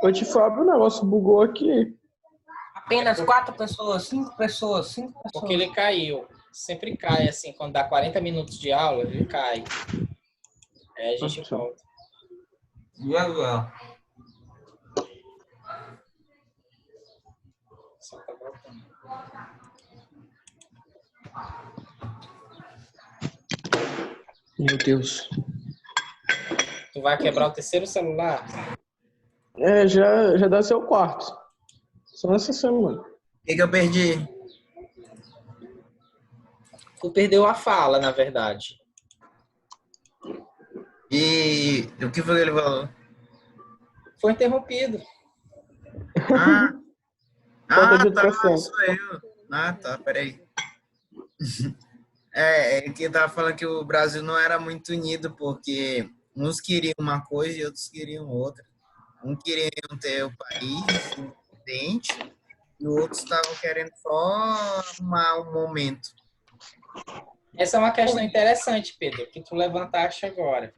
Ô, tio Fábio, o negócio bugou aqui. Apenas 4 pessoas, 5 pessoas, 5 pessoas. Porque ele caiu. Sempre cai, assim, quando dá 40 minutos de aula, ele cai. Aí a gente volta. E agora? Só tá voltando. Meu Deus. Tu vai quebrar o terceiro celular? É, já dá seu quarto. Só essa semana. O que eu perdi? Tu perdeu a fala, na verdade. E o que foi que ele falou? Foi interrompido. Falta de Tá, educação. sou eu. Tá, peraí. É que eu tava falando que o Brasil não era muito unido, porque uns queriam uma coisa e outros queriam outra. Um queriam ter o país independente e outros estavam querendo só arrumar um momento. Essa é uma questão interessante, Pedro, que tu levantaste agora.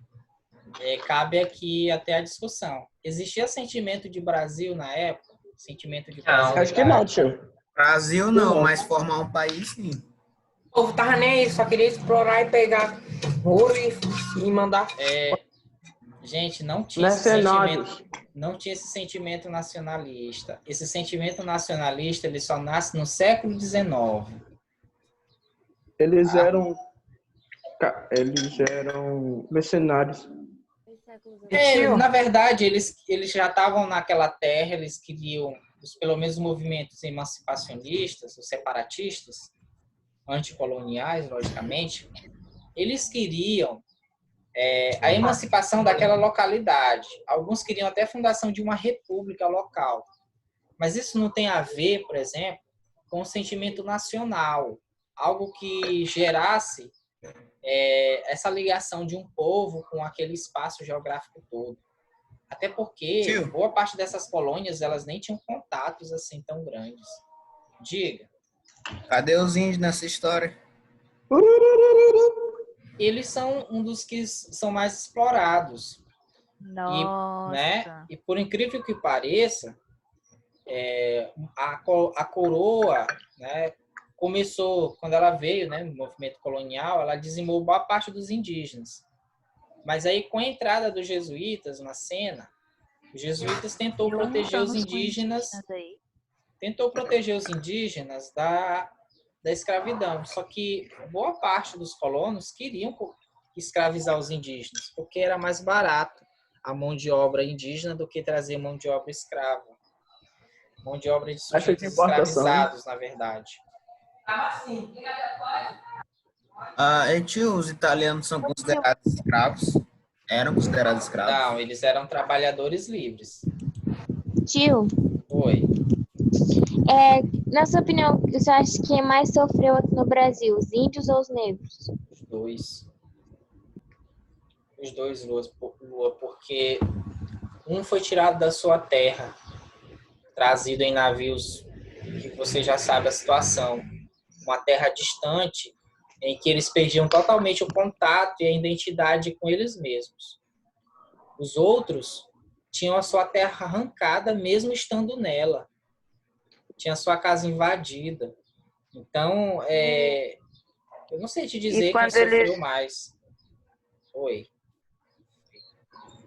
Cabe aqui até a discussão. Existia sentimento de Brasil na época? Sentimento de Brasil? Acho que não, tio. Brasil não, mas formar um país sim. O povo tava nem aí, só queria explorar e pegar ouro e mandar. Gente, não tinha esse Mercenários. sentimento. Não tinha esse sentimento nacionalista. Esse sentimento nacionalista ele só nasce no século XIX. Eles eram mercenários. Na verdade, eles já estavam naquela terra, eles queriam, pelo menos os movimentos emancipacionistas, os separatistas, anticoloniais, logicamente, eles queriam a emancipação daquela localidade. Alguns queriam até a fundação de uma república local. Mas isso não tem a ver, por exemplo, com o sentimento nacional, algo que gerasse essa ligação de um povo com aquele espaço geográfico todo. Até porque boa parte dessas colônias elas nem tinham contatos assim tão grandes. Diga. Cadê os índios nessa história? Eles são um dos que são mais explorados. Nossa. E por incrível que pareça, a coroa, né, começou, quando ela veio, né, no movimento colonial, ela dizimou boa parte dos indígenas. Mas aí, com a entrada dos jesuítas na cena, os jesuítas tentou proteger os indígenas da escravidão. Só que boa parte dos colonos queriam escravizar os indígenas, porque era mais barato a mão de obra indígena do que trazer mão de obra escrava. Mão de obra de sujeitos escravizados, na verdade. Tio, os italianos são considerados escravos? Eram considerados escravos? Não, eles eram trabalhadores livres. Tio, Oi. na sua opinião, você acha que quem mais sofreu aqui no Brasil, os índios ou os negros? Os dois, Lua, porque um foi tirado da sua terra, trazido em navios que você já sabe a situação, uma terra distante, em que eles perdiam totalmente o contato e a identidade com eles mesmos. Os outros tinham a sua terra arrancada mesmo estando nela. Tinha a sua casa invadida. Então, eu não sei te dizer quem sofreu mais. Oi.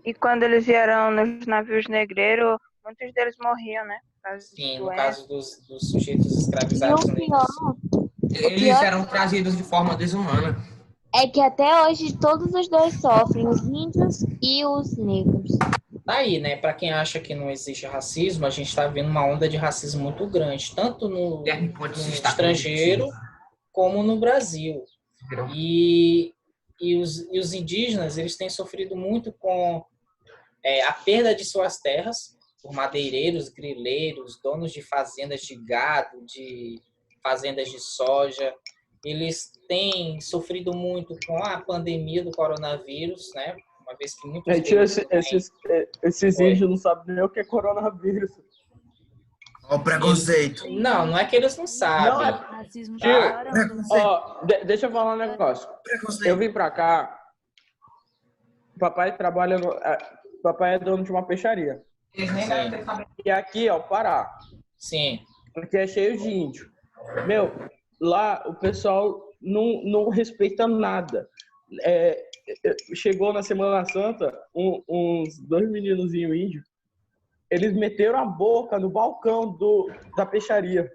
E quando eles vieram nos navios negreiros, muitos deles morriam, né? Sim, no caso dos sujeitos escravizados negros. Eles eram trazidos de forma desumana. É que até hoje todos os dois sofrem, os índios e os negros. Tá aí, né? Para quem acha que não existe racismo, a gente está vendo uma onda de racismo muito grande, tanto no estrangeiro como no Brasil. E os indígenas, eles têm sofrido muito com a perda de suas terras por madeireiros, grileiros, donos de fazendas de gado, de fazendas de soja. Eles têm sofrido muito com a pandemia do coronavírus, né? Uma vez que muitos esses índios não sabem nem o que é coronavírus. Olha o preconceito. Não é que eles não sabem. Não, Racismo deixa eu falar um negócio. Eu vim pra cá papai trabalha papai é dono de uma peixaria. Sim. E aqui, ó, Pará. Sim. Aqui é cheio de índio. Meu, lá o pessoal não respeita nada. Chegou na Semana Santa uns 2 meninozinhos índios. Eles meteram a boca no balcão da peixaria.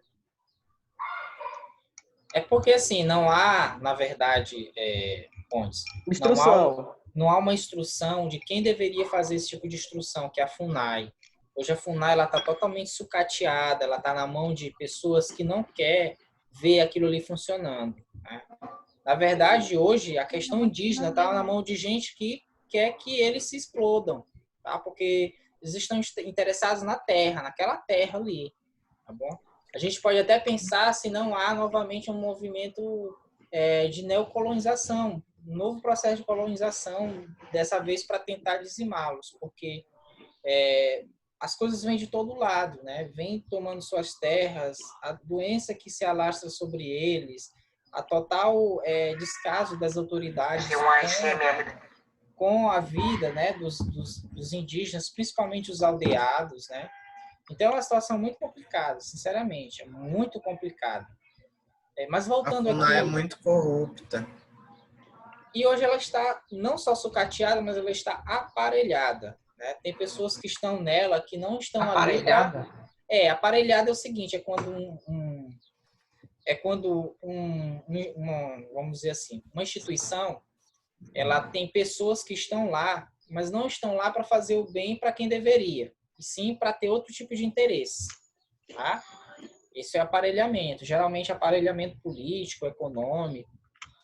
É porque, assim, não há, na verdade, Pontes, Instrução. não há uma instrução de quem deveria fazer esse tipo de instrução, que é a FUNAI. Hoje a FUNAI está totalmente sucateada, ela está na mão de pessoas que não querem ver aquilo ali funcionando, né? Na verdade, hoje, a questão indígena está na mão de gente que quer que eles se explodam, tá? Porque eles estão interessados na terra, naquela terra ali, tá bom? A gente pode até pensar se não há novamente um movimento de neocolonização, um novo processo de colonização, dessa vez para tentar dizimá-los, porque as coisas vêm de todo lado, né? Vêm tomando suas terras, a doença que se alastra sobre eles, a total descaso das autoridades com a vida, né, dos indígenas, principalmente os aldeados, né? Então é uma situação muito complicada, sinceramente, é muito complicada. Mas voltando A FUNAI aqui... é muito corrupta. E hoje ela está não só sucateada, mas ela está aparelhada, né? Tem pessoas que estão nela que não estão Aparelhada? ali. Aparelhada é o seguinte, é quando vamos dizer assim, uma instituição, ela tem pessoas que estão lá, mas não estão lá para fazer o bem para quem deveria, e sim para ter outro tipo de interesse, tá? Isso é aparelhamento, geralmente aparelhamento político, econômico,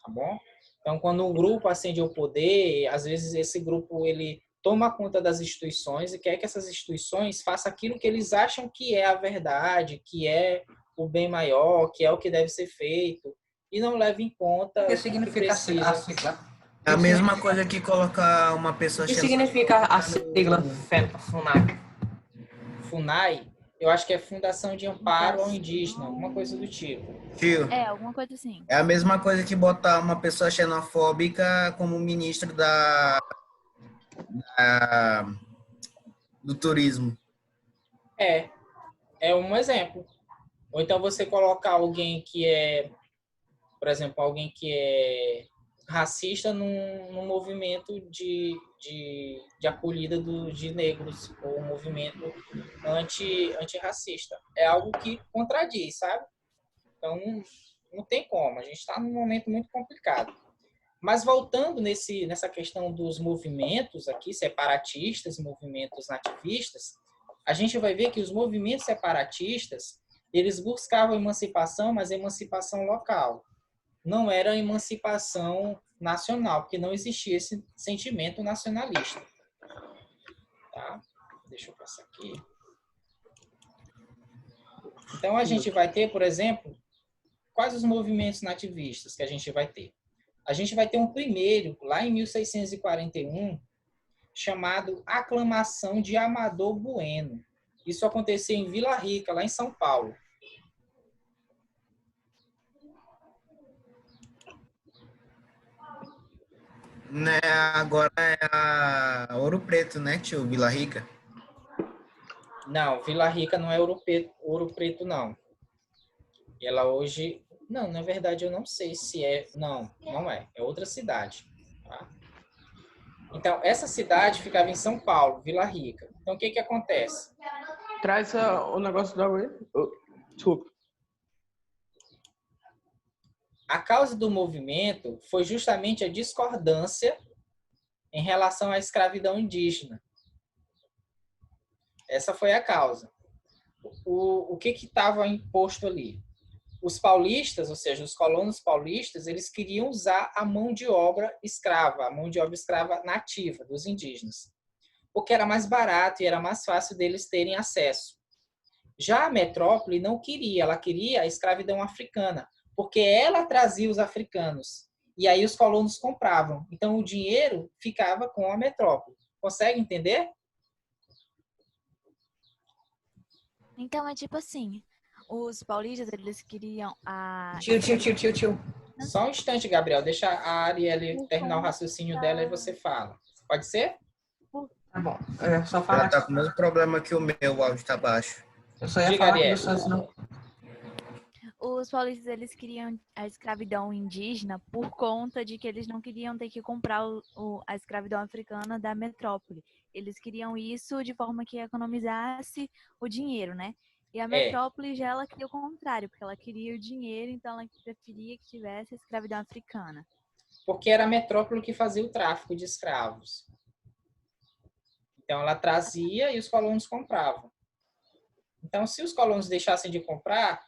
tá bom? Então, quando um grupo ascende ao poder, às vezes esse grupo ele toma conta das instituições e quer que essas instituições façam aquilo que eles acham que é a verdade, que é o bem maior, que é o que deve ser feito, e não leva em conta O que o significa a sigla? É a mesma coisa que colocar uma pessoa O que significa a sigla FUNAI? FUNAI, eu acho que é Fundação de Amparo ao Indígena, alguma coisa do tipo. Tio, Alguma coisa assim. é a mesma coisa que botar uma pessoa xenofóbica como ministro do turismo. É um exemplo. Ou então você colocar alguém que por exemplo, alguém que é racista num movimento de acolhida de negros, ou um movimento antirracista. É algo que contradiz, sabe? Então, não tem como. A gente está num momento muito complicado. Mas voltando nessa questão dos movimentos aqui, separatistas, movimentos nativistas, a gente vai ver que os movimentos separatistas, eles buscavam emancipação, mas emancipação local. Não era emancipação nacional, porque não existia esse sentimento nacionalista. Tá? Deixa eu passar aqui. Então, a gente vai ter, por exemplo, quais os movimentos nativistas que a gente vai ter? A gente vai ter um primeiro, lá em 1641, chamado Aclamação de Amador Bueno. Isso aconteceu em Vila Rica, lá em São Paulo. Né, agora é a Ouro Preto, né, tio? Vila Rica. Não, Vila Rica não é Ouro Preto, não. Ela hoje... Não, na verdade, eu não sei se é... Não é. É outra cidade. Tá? Então, essa cidade ficava em São Paulo, Vila Rica. Então, o que acontece? Traz o negócio da água aí. Desculpa. A causa do movimento foi justamente a discordância em relação à escravidão indígena. Essa foi a causa. O que estava imposto ali? Os paulistas, ou seja, os colonos paulistas, eles queriam usar a mão de obra escrava, a mão de obra escrava nativa dos indígenas, porque era mais barato e era mais fácil deles terem acesso. Já a metrópole não queria, ela queria a escravidão africana, porque ela trazia os africanos, e aí os colonos compravam. Então, o dinheiro ficava com a metrópole. Consegue entender? Então, é tipo assim, os paulistas, eles queriam a... Tio. Só um instante, Gabriel. Deixa a Arielle terminar o raciocínio dela e você fala. Você Pode ser? Tá bom. Eu só falar Ela tá com o mesmo problema que o meu, o áudio tá baixo. Eu só ia Diga, falar que Ariel. o Santos não. Os paulistas, eles queriam a escravidão indígena por conta de que eles não queriam ter que comprar a escravidão africana da metrópole. Eles queriam isso de forma que economizasse o dinheiro, né? E a metrópole já ela queria o contrário, porque ela queria o dinheiro, então ela preferia que tivesse a escravidão africana. Porque era a metrópole que fazia o tráfico de escravos. Então, ela trazia e os colonos compravam. Então, se os colonos deixassem de comprar,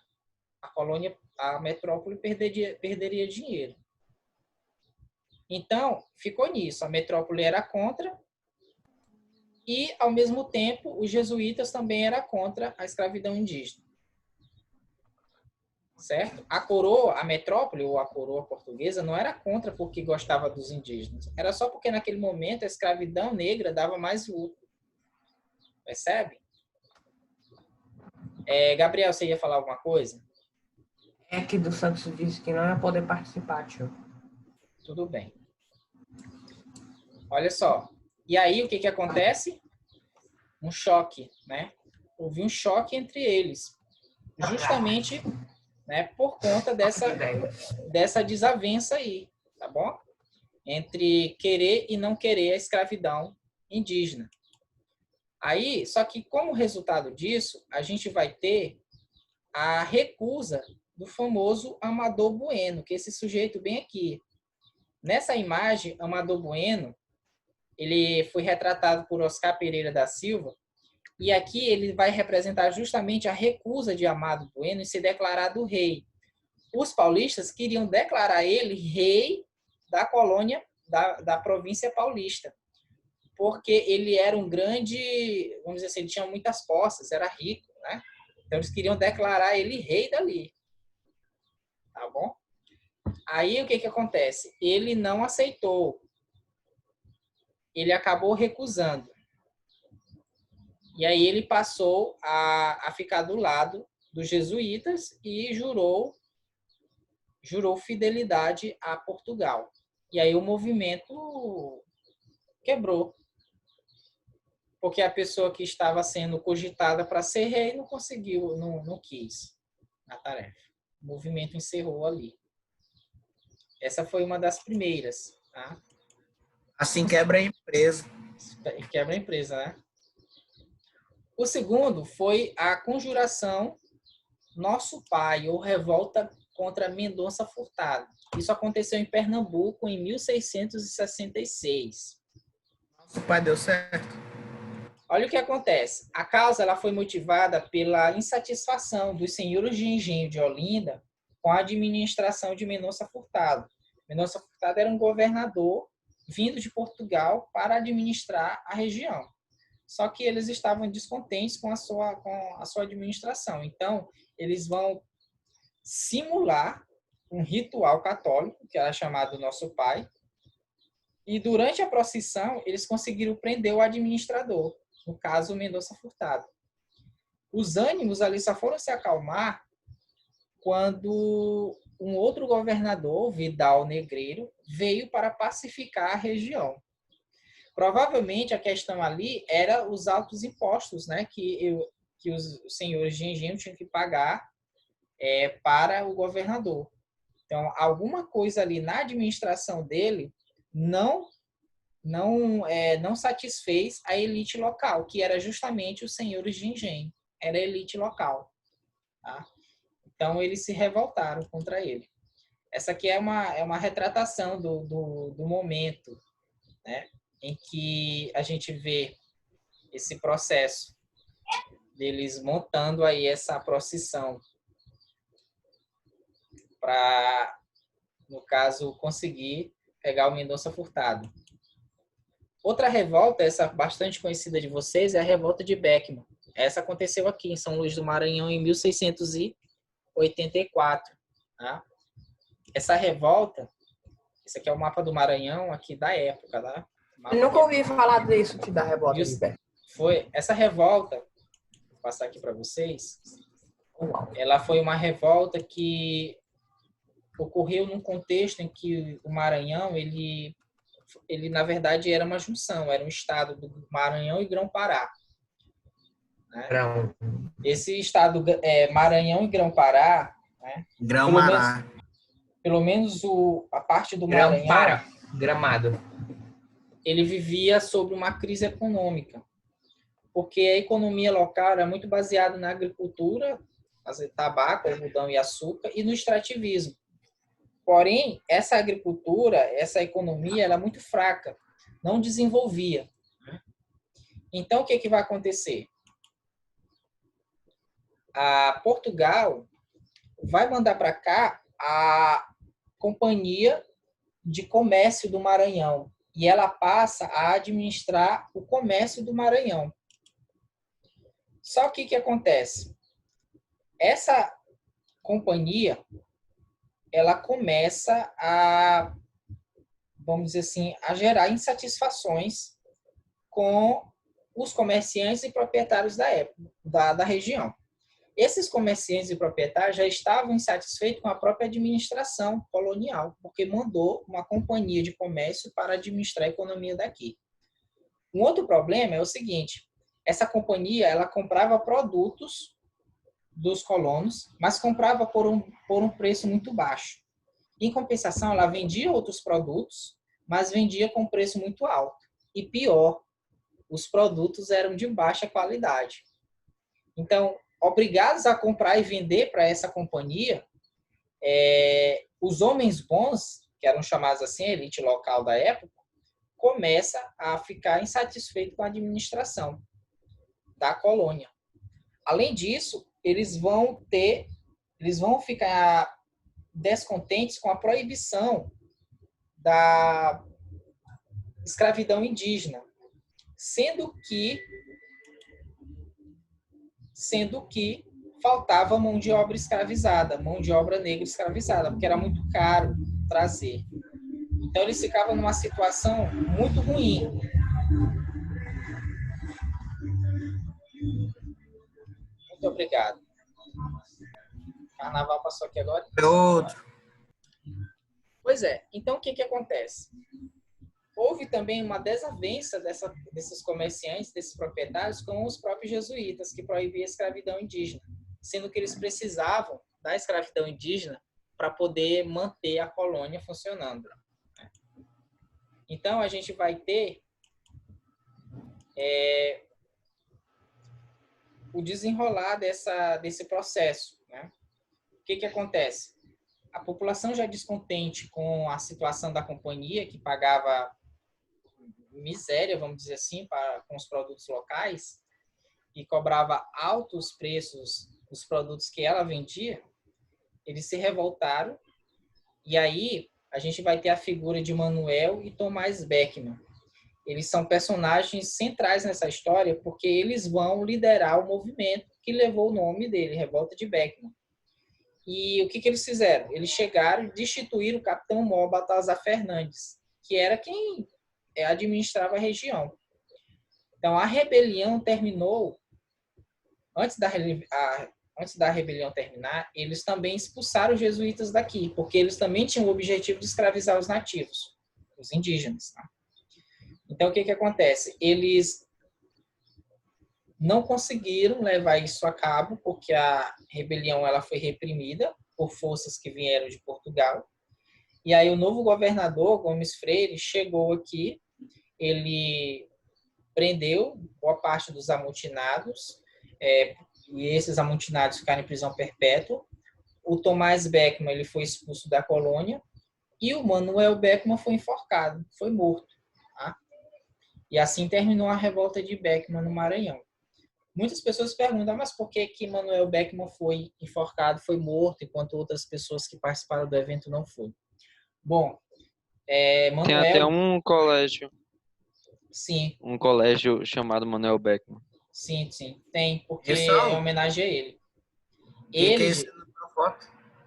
a metrópole perderia dinheiro. Então, ficou nisso. A metrópole era contra e, ao mesmo tempo, os jesuítas também eram contra a escravidão indígena. Certo? A metrópole, ou a coroa portuguesa, não era contra porque gostava dos indígenas. Era só porque, naquele momento, a escravidão negra dava mais lucro. Percebe? Gabriel, você ia falar alguma coisa? É que do Santos disse que não ia poder participar, tio. Tudo bem. Olha só. E aí, o que acontece? Um choque, né? Houve um choque entre eles. Justamente, né, por conta dessa desavença aí, tá bom? Entre querer e não querer a escravidão indígena. Aí, só que como resultado disso, a gente vai ter a recusa do famoso Amador Bueno, que é esse sujeito bem aqui. Nessa imagem, Amador Bueno, ele foi retratado por Oscar Pereira da Silva, e aqui ele vai representar justamente a recusa de Amado Bueno em ser declarado rei. Os paulistas queriam declarar ele rei da colônia, da província paulista, porque ele era um grande, vamos dizer assim, ele tinha muitas posses, era rico, né? Então eles queriam declarar ele rei dali. Tá bom? Aí o que acontece? Ele não aceitou. Ele acabou recusando. E aí ele passou a ficar do lado dos jesuítas e jurou fidelidade a Portugal. E aí o movimento quebrou. Porque a pessoa que estava sendo cogitada para ser rei não conseguiu, não quis a tarefa. O movimento encerrou ali. Essa foi uma das primeiras. Tá? Assim quebra a empresa. Quebra a empresa, né? O segundo foi a conjuração Nosso Pai, ou revolta contra Mendonça Furtado. Isso aconteceu em Pernambuco em 1666. Nosso pai deu certo. Olha o que acontece. A causa ela foi motivada pela insatisfação dos senhores de engenho de Olinda com a administração de Mendonça Furtado. Mendonça Furtado era um governador vindo de Portugal para administrar a região. Só que eles estavam descontentes com a sua administração. Então, eles vão simular um ritual católico, que era chamado Nosso Pai, e durante a procissão, eles conseguiram prender o administrador, no caso, Mendonça Furtado. Os ânimos ali só foram se acalmar quando um outro governador, Vidal Negreiro, veio para pacificar a região. Provavelmente a questão ali era os altos impostos, né, que os senhores de engenho tinham que pagar para o governador. Então, alguma coisa ali na administração dele não satisfez a elite local, que era justamente os senhores de engenho. Era a elite local. Tá? Então, eles se revoltaram contra ele. Essa aqui é uma retratação do momento, né, em que a gente vê esse processo deles montando aí essa procissão para, no caso, conseguir pegar o Mendonça Furtado. Outra revolta, essa bastante conhecida de vocês, é a revolta de Beckman. Essa aconteceu aqui em São Luís do Maranhão em 1684. Tá? Essa revolta, esse aqui é o mapa do Maranhão aqui da época, tá? Eu nunca ouvi falar disso que da revolta de Beckman. Foi essa revolta, vou passar aqui para vocês. Ela foi uma revolta que ocorreu num contexto em que o Maranhão ele ele na verdade era uma junção, era um estado do Maranhão e Grão-Pará. Né? Esse estado Maranhão e Grão-Pará, né? Grão-Mará. Pelo menos a parte do Maranhão, Gramado. ele vivia sobre uma crise econômica, porque a economia local era muito baseada na agricultura, fazer tabaco, algodão e açúcar, e no extrativismo. Porém, essa agricultura, essa economia, ela é muito fraca, não desenvolvia. Então, o que vai acontecer? A Portugal vai mandar para cá a Companhia de Comércio do Maranhão, e ela passa a administrar o comércio do Maranhão. Só que o que acontece? Essa companhia, ela começa a, vamos dizer assim, a gerar insatisfações com os comerciantes e proprietários da época, da região. Esses comerciantes e proprietários já estavam insatisfeitos com a própria administração colonial, porque mandou uma companhia de comércio para administrar a economia daqui. Um outro problema é o seguinte: essa companhia, ela comprava produtos dos colonos, mas comprava por um preço muito baixo. Em compensação, ela vendia outros produtos, mas vendia com preço muito alto. E pior, os produtos eram de baixa qualidade. Então, obrigados a comprar e vender para essa companhia, os homens bons, que eram chamados assim, a elite local da época, começa a ficar insatisfeito com a administração da colônia. Além disso, eles vão ficar descontentes com a proibição da escravidão indígena, sendo que faltava mão de obra escravizada, mão de obra negra escravizada, porque era muito caro trazer. Então, eles ficavam numa situação muito ruim. Muito obrigado. Carnaval passou aqui agora? É outro. Pois é. Então, o que acontece? Houve também uma desavença desses comerciantes, desses proprietários, com os próprios jesuítas, que proibiam a escravidão indígena, sendo que eles precisavam da escravidão indígena para poder manter a colônia funcionando. Então, a gente vai ter o desenrolar desse processo. Né? O que acontece? A população já descontente com a situação da companhia, que pagava miséria, vamos dizer assim, com os produtos locais, e cobrava altos preços dos produtos que ela vendia, eles se revoltaram, e aí a gente vai ter a figura de Manuel e Tomás Beckmann. Eles são personagens centrais nessa história, porque eles vão liderar o movimento que levou o nome dele, Revolta de Beckmann. E o que eles fizeram? Eles chegaram e destituíram o capitão-mor Baltazar Fernandes, que era quem administrava a região. Então, a rebelião terminou. Antes da rebelião terminar, eles também expulsaram os jesuítas daqui, porque eles também tinham o objetivo de escravizar os nativos, os indígenas. Tá? Então, o que acontece? Eles não conseguiram levar isso a cabo, porque a rebelião ela foi reprimida por forças que vieram de Portugal. E aí o novo governador, Gomes Freire, chegou aqui, ele prendeu boa parte dos amotinados, e esses amotinados ficaram em prisão perpétua. O Tomás Beckmann ele foi expulso da colônia, e o Manuel Beckmann foi enforcado, foi morto. Tá? E assim terminou a revolta de Beckmann no Maranhão. Muitas pessoas perguntam, mas por que Manuel Beckmann foi enforcado, foi morto, enquanto outras pessoas que participaram do evento não foram? Bom, Manuel... Tem até um colégio. Sim. Um colégio chamado Manuel Beckmann. Sim, tem, porque é em homenagem a ele.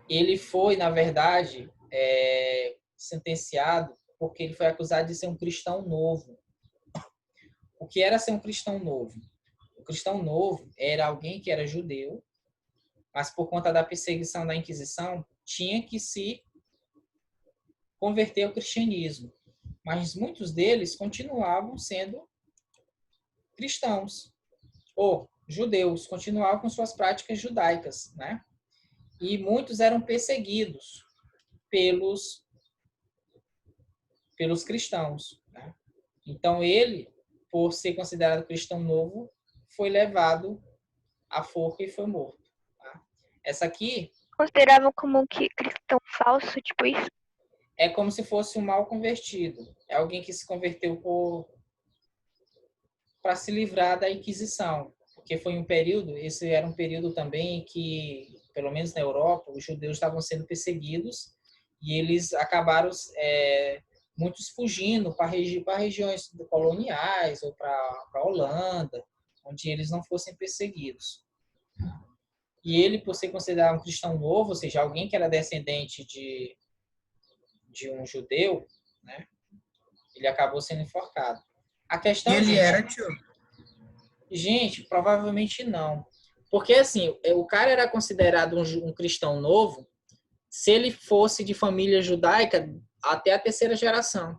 Ele foi, na verdade, sentenciado porque ele foi acusado de ser um cristão novo. O que era ser um cristão novo? O cristão novo era alguém que era judeu, mas por conta da perseguição da Inquisição, tinha que se converter ao cristianismo. mas muitos deles continuavam sendo cristãos ou judeus, continuavam com suas práticas judaicas, né? E muitos eram perseguidos pelos cristãos, né? Então ele, por ser considerado cristão novo, foi levado à forca e foi morto. Tá? Essa aqui Consideravam como que cristão falso, tipo isso? é como se fosse um mal convertido. É alguém que se converteu para se livrar da Inquisição. Porque foi um período, esse era um período também que, pelo menos na Europa, os judeus estavam sendo perseguidos e eles acabaram, muitos fugindo para regiões coloniais ou para a Holanda, onde eles não fossem perseguidos. E ele, por ser considerado um cristão novo, ou seja, alguém que era descendente de um judeu, né, ele acabou sendo enforcado. A questão, Ele gente, era, tio. Gente, provavelmente não. Porque, assim, o cara era considerado um cristão novo se ele fosse de família judaica até a terceira geração.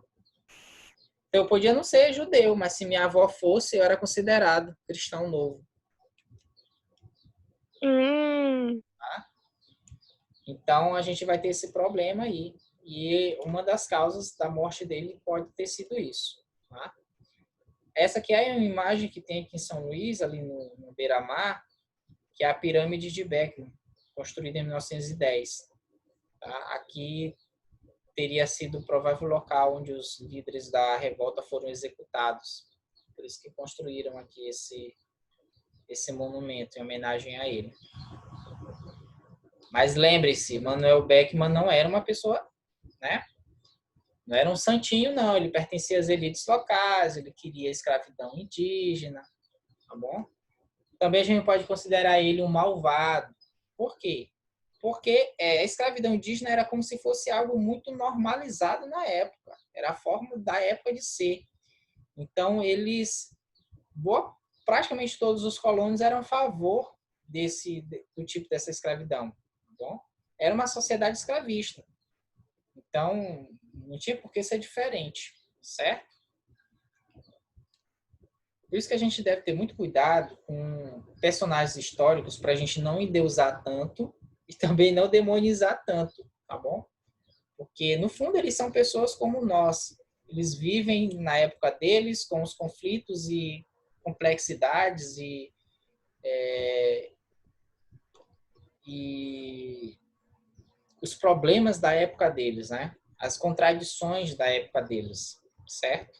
Eu podia não ser judeu, mas se minha avó fosse, eu era considerado cristão novo. Tá? Então, a gente vai ter esse problema aí. E uma das causas da morte dele pode ter sido isso. Tá? Essa aqui é uma imagem que tem aqui em São Luís, ali no Beira-Mar, que é a pirâmide de Beckman, construída em 1910. Tá? Aqui teria sido o provável local onde os líderes da revolta foram executados. Por isso que construíram aqui esse monumento em homenagem a ele. Mas lembre-se, Manuel Beckman não era uma pessoa, né? Não era um santinho, não. Ele pertencia às elites locais, ele queria a escravidão indígena, tá bom? Também a gente pode considerar ele um malvado. Por quê? Porque a escravidão indígena era como se fosse algo muito normalizado na época. Era a forma da época de ser. Então, praticamente todos os colonos eram a favor do tipo dessa escravidão. Tá bom? Era uma sociedade escravista. Então, não tinha por que ser diferente, certo? Por isso que a gente deve ter muito cuidado com personagens históricos para a gente não endeusar tanto e também não demonizar tanto, tá bom? Porque, no fundo, eles são pessoas como nós. Eles vivem na época deles com os conflitos e complexidades e os problemas da época deles, né? As contradições da época deles, certo?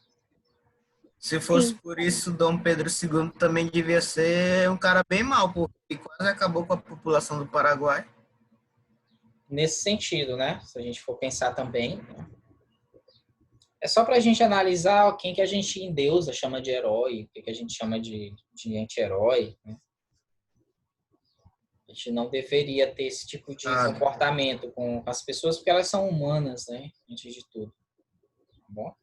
Se fosse por isso, Dom Pedro II também devia ser um cara bem mau, porque quase acabou com a população do Paraguai. Nesse sentido, né? Se a gente for pensar também, né? É só para a gente analisar quem que a gente endeusa, chama de herói, o que a gente chama de anti-herói, né? A gente não deveria ter esse tipo de comportamento com as pessoas, porque elas são humanas, né? Antes de tudo. Tá bom?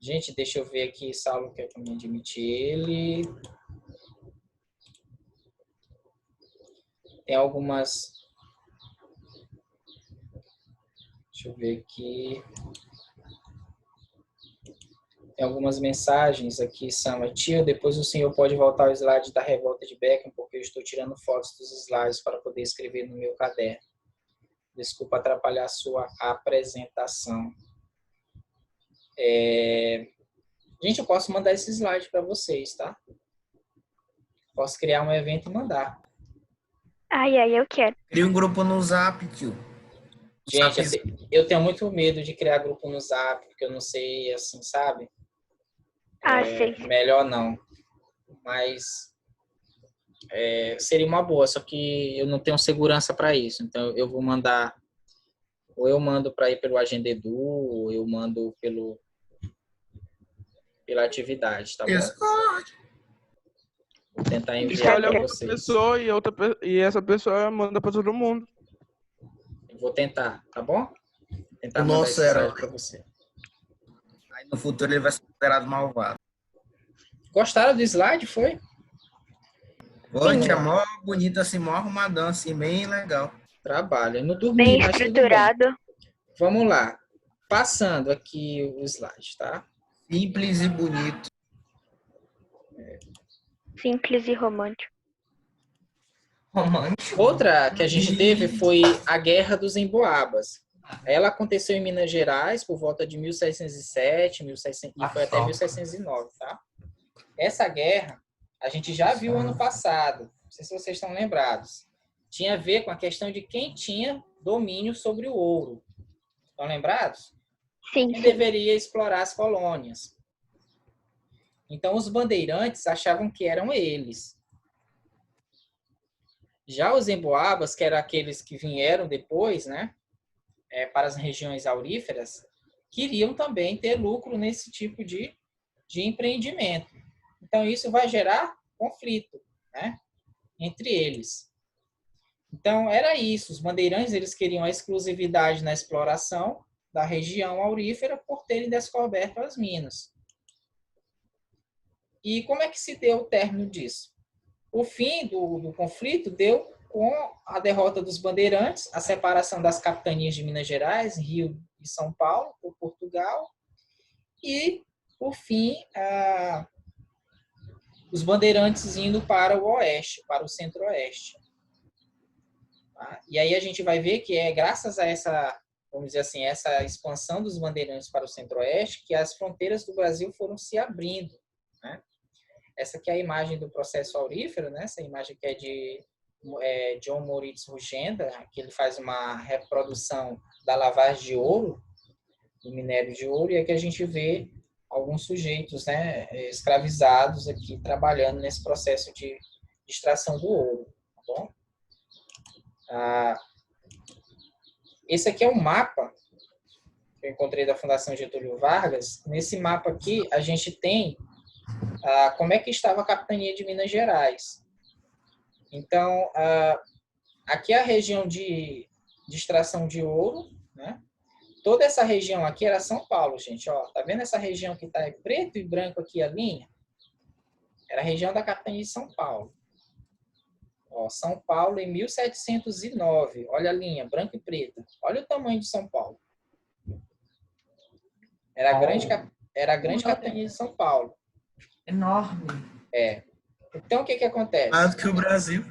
Gente, deixa eu ver aqui, Saulo quer que eu me admite ele. Tem algumas... Deixa eu ver aqui. Tem algumas mensagens aqui, Sama. Tio, depois o senhor pode voltar ao slide da revolta de Beckman, porque eu estou tirando fotos dos slides para poder escrever no meu caderno. Desculpa atrapalhar a sua apresentação. Gente, eu posso mandar esse slide para vocês, tá? Posso criar um evento e mandar. Ai, eu quero. Cria um grupo no Zap, tio. Gente, eu tenho muito medo de criar grupo no Zap, porque eu não sei, assim, sabe? Sei. Melhor não. Mas seria uma boa, só que eu não tenho segurança para isso. Então, eu vou mandar... Ou eu mando para ir pelo Agenda Edu, ou eu mando pela atividade, tá bom? Vou tentar enviar para vocês. Pessoa e essa pessoa manda para todo mundo. Eu vou tentar, tá bom? Vou tentar O mandar nosso esse herói. slide para você. Aí no futuro ele vai ser considerado malvado. Gostaram do slide, foi? Hoje é mó bonito assim, mó arrumadão assim, bem legal. Trabalho. Eu não dormi, Bem mas tudo bem. estruturado. Vamos lá. Passando aqui o slide, tá? Simples e bonito. Simples e romântico. Romântico. Outra que a gente teve foi a Guerra dos Emboabas. Ela aconteceu em Minas Gerais por volta de 1707, 1600, e foi até 1709, tá? Essa guerra a gente já viu ano passado. Não sei se vocês estão lembrados. Tinha a ver com a questão de quem tinha domínio sobre o ouro. Estão lembrados? Sim, Quem sim. deveria explorar as colônias. Então, os bandeirantes achavam que eram eles. Já os emboabas, que eram aqueles que vieram depois, né, para as regiões auríferas, queriam também ter lucro nesse tipo de empreendimento. Então, isso vai gerar conflito, né, entre eles. Então, era isso. Os bandeirantes eles queriam a exclusividade na exploração da região aurífera por terem descoberto as minas. E como é que se deu o término disso? O fim do conflito deu com a derrota dos bandeirantes, a separação das capitanias de Minas Gerais, Rio e São Paulo, por Portugal, e, por fim, os bandeirantes indo para o oeste, para o centro-oeste. Tá? E aí a gente vai ver que é graças a essa, vamos dizer assim, essa expansão dos bandeirantes para o centro-oeste que as fronteiras do Brasil foram se abrindo, né? Essa aqui é a imagem do processo aurífero, né? Essa imagem que é de John Moritz Rugenda, que ele faz uma reprodução da lavagem de ouro, do minério de ouro, e aqui a gente vê alguns sujeitos, né, escravizados aqui trabalhando nesse processo de extração do ouro. Tá bom? Esse aqui é um mapa que eu encontrei da Fundação Getúlio Vargas. Nesse mapa aqui, a gente tem como é que estava a capitania de Minas Gerais. Então, aqui é a região de extração de ouro, né? Toda essa região aqui era São Paulo, gente. Ó, tá vendo essa região que está preto e branco aqui, a linha? Era a região da capitania de São Paulo. Ó, São Paulo em 1709. Olha a linha, branca e preta. Olha o tamanho de São Paulo. Era a grande capitania de São Paulo. Enorme. Então, o que acontece? Mais do que o Brasil.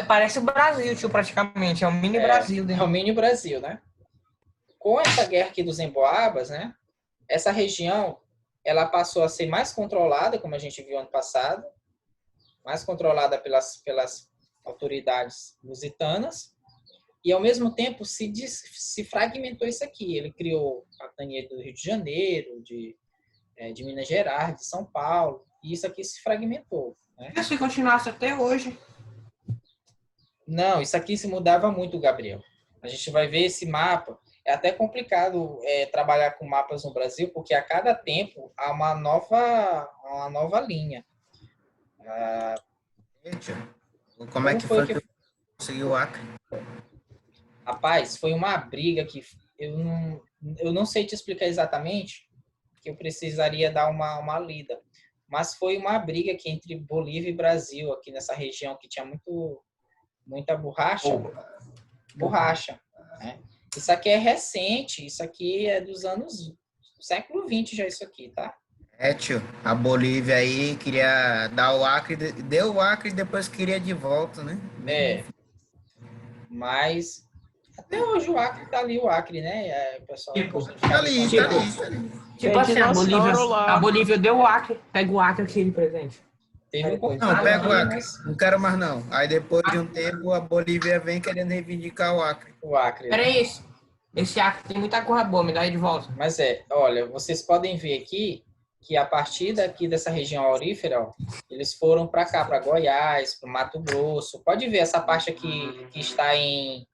Parece o Brasil, tio, praticamente. É um mini Brasil. É o mini Brasil, né? Com essa guerra aqui dos emboabas, né? Essa região, ela passou a ser mais controlada, como a gente viu ano passado, mais controlada pelas autoridades lusitanas, e ao mesmo tempo se fragmentou isso aqui. Ele criou a capitania do Rio de Janeiro, de Minas Gerais, de São Paulo, e isso aqui se fragmentou. Né? E se continuasse até hoje? Não, isso aqui se mudava muito, Gabriel. A gente vai ver esse mapa. É até complicado trabalhar com mapas no Brasil, porque a cada tempo há uma nova linha. Como é que foi que conseguiu o Acre? Rapaz, foi uma briga que eu não sei te explicar exatamente, que eu precisaria dar uma lida. Mas foi uma briga aqui entre Bolívia e Brasil, aqui nessa região que tinha muita borracha. Né? Isso aqui é recente, isso aqui é dos anos século XX já isso aqui, tá? Tio, a Bolívia aí queria dar o Acre, deu o Acre e depois queria de volta, né? Mas até hoje o Acre tá ali, o Acre, né? Pessoal, Tá ali. Tipo assim, a Bolívia deu o Acre. Pega o Acre aqui de presente. Não, pega o Acre. Não quero mais não. Aí depois de um tempo a Bolívia vem querendo reivindicar o Acre. O Acre. Pera isso. Esse Acre tem muita coisa boa, me dá aí de volta. Mas olha, vocês podem ver aqui que a partir daqui dessa região aurífera, ó, eles foram para cá, para Goiás, para o Mato Grosso. Pode ver essa parte aqui que está em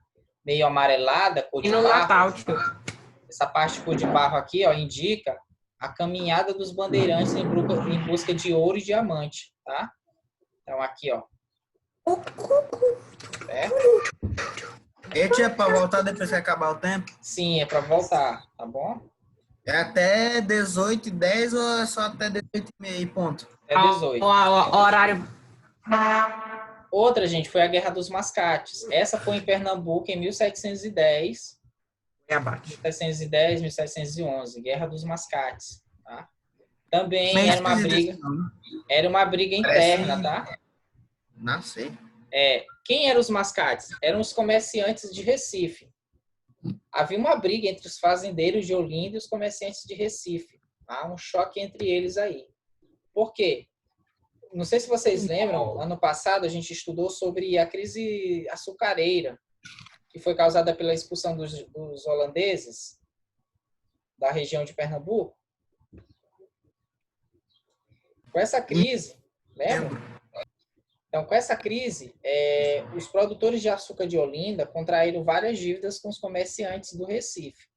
meio amarelada, cor de barro. Natal, tio. Essa parte cor de barro aqui, ó, indica a caminhada dos bandeirantes em busca de ouro e diamante, tá? Então aqui, ó. Esse é para voltar depois que acabar o tempo? Sim, é para voltar, tá bom? É até 18h10 ou é só até 18h30, ponto? É 18. Horário. Outra, gente, foi a Guerra dos Mascates. Essa foi em Pernambuco, em 1710. Foi abate. 1710, 1711, Guerra dos Mascates, tá? Também era uma briga interna, tá? Nascer. Quem eram os mascates? Eram os comerciantes de Recife. Havia uma briga entre os fazendeiros de Olinda e os comerciantes de Recife. Há um choque entre eles aí. Por quê? Não sei se vocês lembram, ano passado a gente estudou sobre a crise açucareira, que foi causada pela expulsão dos holandeses da região de Pernambuco. Com essa crise, lembra? Então, com essa crise, os produtores de açúcar de Olinda contraíram várias dívidas com os comerciantes do Recife.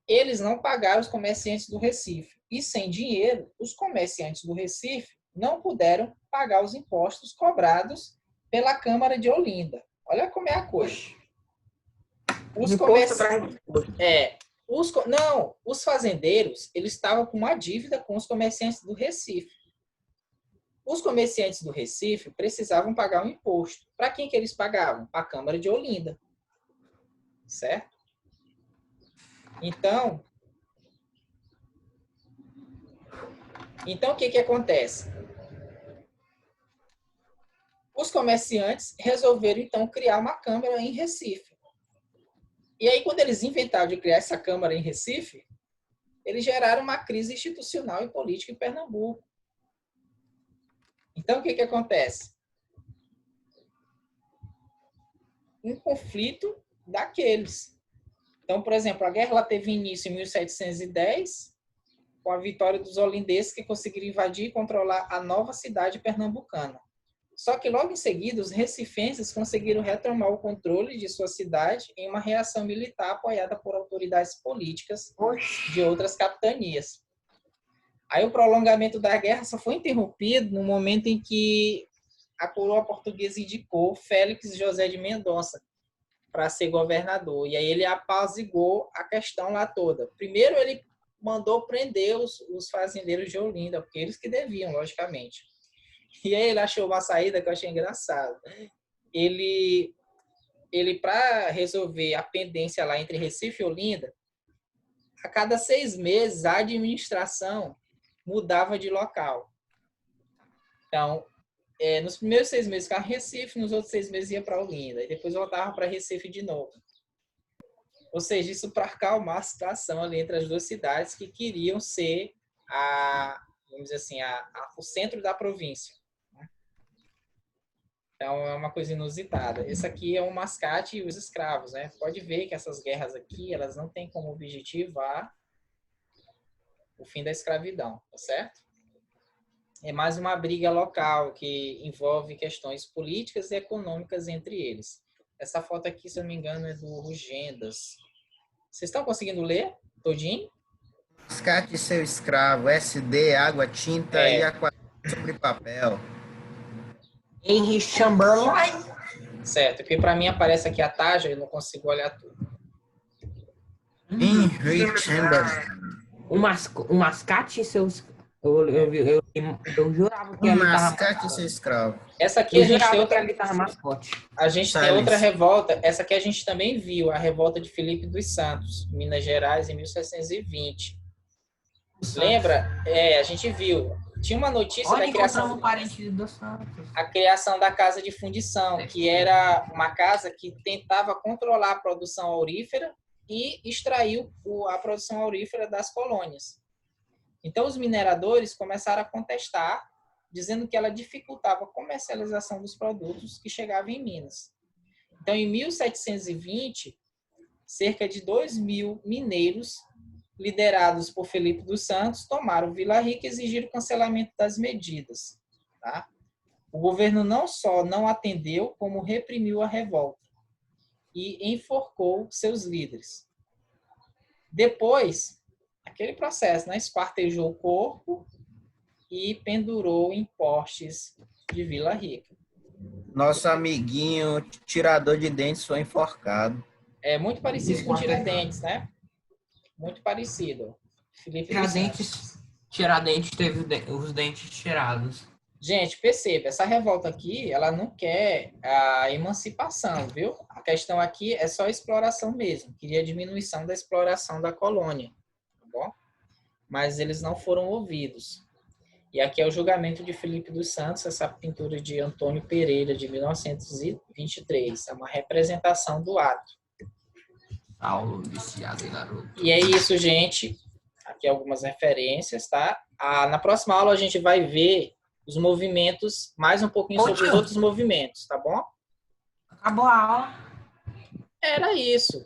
Eles não pagaram os comerciantes do Recife. E, sem dinheiro, os comerciantes do Recife não puderam pagar os impostos cobrados pela Câmara de Olinda. Olha como é a coisa. Os fazendeiros, eles estavam com uma dívida com os comerciantes do Recife. Os comerciantes do Recife precisavam pagar um imposto. Para quem que eles pagavam? Para a Câmara de Olinda. Certo? Então o que acontece? Os comerciantes resolveram, então, criar uma Câmara em Recife. E aí, quando eles inventaram de criar essa Câmara em Recife, eles geraram uma crise institucional e política em Pernambuco. Então, o que acontece? Um conflito daqueles. Então, por exemplo, a guerra ela teve início em 1710, com a vitória dos holandeses que conseguiram invadir e controlar a nova cidade pernambucana. Só que logo em seguida, os recifenses conseguiram retomar o controle de sua cidade em uma reação militar apoiada por autoridades políticas de outras capitanias. Aí o prolongamento da guerra só foi interrompido no momento em que a coroa portuguesa indicou Félix José de Mendonça para ser governador. E aí ele apaziguou a questão lá toda. Primeiro ele mandou prender os fazendeiros de Olinda, porque eles que deviam, logicamente. E aí ele achou uma saída que eu achei engraçado. Ele para resolver a pendência lá entre Recife e Olinda, a cada 6 meses a administração mudava de local. Então, nos primeiros 6 meses ficava em Recife, nos outros 6 meses ia para Olinda, e depois voltava para Recife de novo. Ou seja, isso para acalmar a situação ali entre as duas cidades que queriam ser vamos dizer assim, o centro da província. Então, é uma coisa inusitada. Esse aqui é o mascate e os escravos, né? Pode ver que essas guerras aqui, elas não têm como objetivo o fim da escravidão, tá certo? É mais uma briga local que envolve questões políticas e econômicas entre eles. Essa foto aqui, se eu não me engano, é do Rugendas. Vocês estão conseguindo ler todinho? Mascate e seu escravo, SD, água, tinta e aquarela sobre papel. Henry Chamberlain. Certo, porque para mim aparece aqui a taxa, eu não consigo olhar tudo. Henry Chamberlain. O mascate e seus... Eu jurava que Um mascate e seu escravo. Essa aqui a gente tem outra... mascote. A gente tem outra revolta. Essa aqui a gente também viu, a revolta de Felipe dos Santos, Minas Gerais, em 1720. Lembra? A gente viu. Tinha uma notícia da criação... A criação da Casa de Fundição, que era uma casa que tentava controlar a produção aurífera e extrair a produção aurífera das colônias. Então, os mineradores começaram a contestar, dizendo que ela dificultava a comercialização dos produtos que chegavam em Minas. Então, em 1720, cerca de 2.000 mineiros, liderados por Felipe dos Santos, tomaram Vila Rica e exigiram o cancelamento das medidas. Tá? O governo não só não atendeu, como reprimiu a revolta e enforcou seus líderes. Depois, aquele processo, né? Esquartejou o corpo e pendurou em postes de Vila Rica. Nosso amiguinho tirador de dentes foi enforcado. É muito parecido com Tiradentes, né? Muito parecido. Felipe Tiradentes teve os dentes tirados. Gente, perceba, essa revolta aqui, ela não quer a emancipação, viu? A questão aqui é só exploração mesmo. Queria a diminuição da exploração da colônia, tá bom? Mas eles não foram ouvidos. E aqui é o julgamento de Felipe dos Santos, essa pintura de Antônio Pereira, de 1923. É uma representação do ato. Paulo viciado em garoto. E é isso, gente. Aqui algumas referências, tá? Na próxima aula a gente vai ver os movimentos, mais um pouquinho sobre os outros movimentos, tá bom? Acabou a aula. Era isso.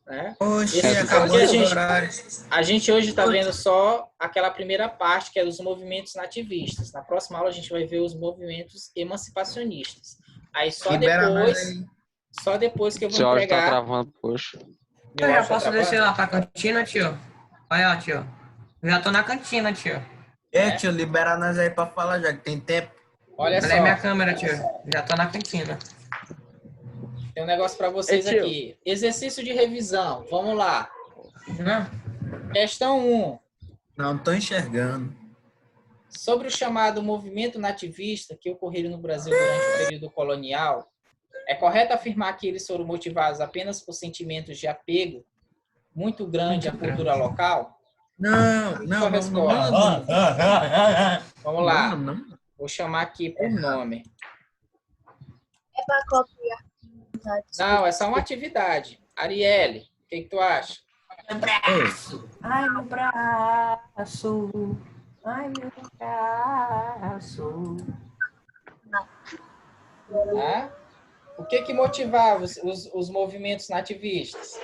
Né? Oxe, Esse- acabou porque o horário. A gente hoje está vendo só aquela primeira parte, que é dos movimentos nativistas. Na próxima aula a gente vai ver os movimentos emancipacionistas. Aí Libera nós aí. só depois que eu vou Seu áudio tá entregar. travando, poxa. Meu Eu já áudio tá posso travando? descer lá pra cantina, tio? Olha, ó, tio. Já tô na cantina, tio. Tio, libera nós aí pra falar já, que tem tempo. Olha Olha aí minha só, câmera, tio. Já tô na cantina. tem um negócio para vocês Ei, tio. aqui. Exercício de revisão. Vamos lá. Não? Questão 1. Não tô enxergando. Sobre o chamado movimento nativista que ocorreram no Brasil durante o período colonial, é correto afirmar que eles foram motivados apenas por sentimentos de apego muito grande à cultura local? Não, Sua não, resposta. não. Vamos lá. Não. Vou chamar aqui por nome. É para copiar. Não, é só uma atividade. Arielle, o que tu acha? Ai, meu braço. Ai, meu braço. Né? O que motivava os movimentos nativistas?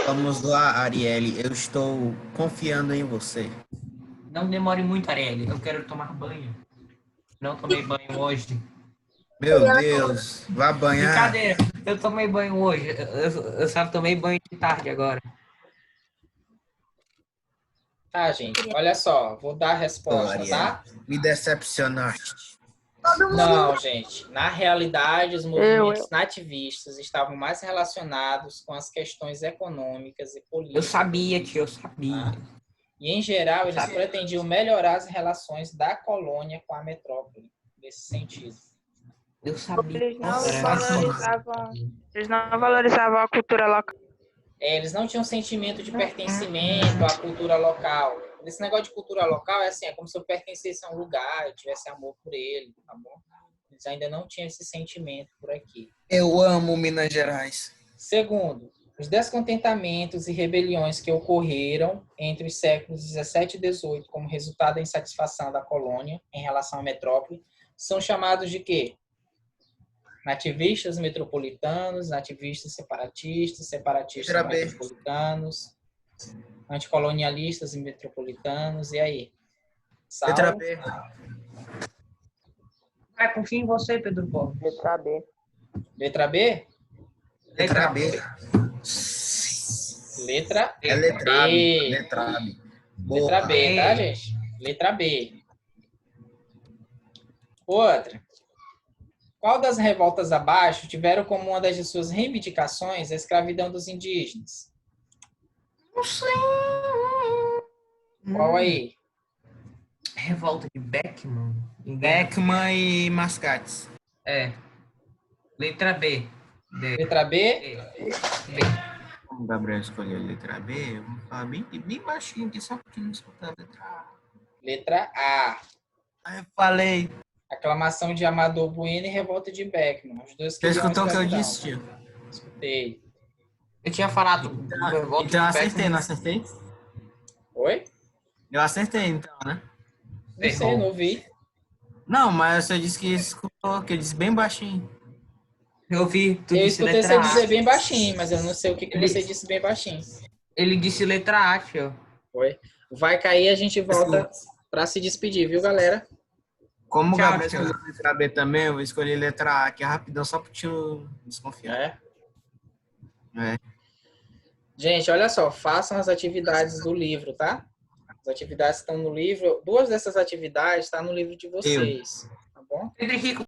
Vamos lá, Arielle. Eu estou confiando em você. Não demore muito, Arielle. Eu quero tomar banho. Não tomei banho hoje. Meu Deus, vá banhar. Brincadeira. Eu tomei banho hoje. Eu só tomei banho de tarde agora. Tá, gente, olha só. Vou dar a resposta, Arielle, tá? me decepcionaste. Não, gente. Na realidade, os movimentos nativistas estavam mais relacionados com as questões econômicas e Eu políticas. sabia, tio. Eu sabia. E, em geral, eles pretendiam melhorar as relações da colônia com a metrópole, nesse sentido. Eu sabia. Eles não valorizavam a cultura local. Eles não tinham sentimento de pertencimento à cultura local. Esse negócio de cultura local é assim, é como se eu pertencesse a um lugar, eu tivesse amor por ele, tá bom? Eles ainda não tinham esse sentimento por aqui. Eu amo Minas Gerais. Segundo, os descontentamentos e rebeliões que ocorreram entre os séculos 17 e 18 como resultado da insatisfação da colônia em relação à metrópole são chamados de quê? Nativistas metropolitanos, nativistas separatistas, separatistas Letra B. metropolitanos, anticolonialistas e metropolitanos, e aí? Letra Saulo? B. Vai, confia em você, Pedro Paulo. Letra B. Letra B? Letra B. Letra É letra B. B. Letra B. Letra B, tá, gente? Letra B. Outra. Qual das revoltas abaixo tiveram como uma das suas reivindicações a escravidão dos indígenas? Não sei. Qual aí? Revolta de Beckman. Beckman e Mascates. É. Letra B. Letra B? Como o Gabriel escolheu a letra B, eu vou falar bem baixinho aqui, só porque não escutar a letra A. Letra A. Aí eu falei. Aclamação de Amador Bueno e revolta de Beckman. Os dois Você queriam escutou o que eu escravidão. disse, tio? Escutei. Eu tinha falado. Então eu acertei, não acertei? Oi? Eu acertei, então, né? Não sei, não ouvi. Não, mas você disse que escutou, que eu disse bem baixinho. Eu vi. Tu Eu disse escutei letra você A. dizer bem baixinho, mas eu não sei o que você disse bem baixinho. Ele disse letra A, tio. Oi? Vai cair, a gente volta pra se despedir, viu, galera? Como o Tchau, Gabriel tio. escolheu letra B também, eu vou escolher letra A, que é rapidão, só pro tio desconfiar. É. Gente, olha só, façam as atividades do livro, tá? As atividades estão no livro. 2 dessas atividades estão no livro de vocês, tá bom? Pedro Henrique,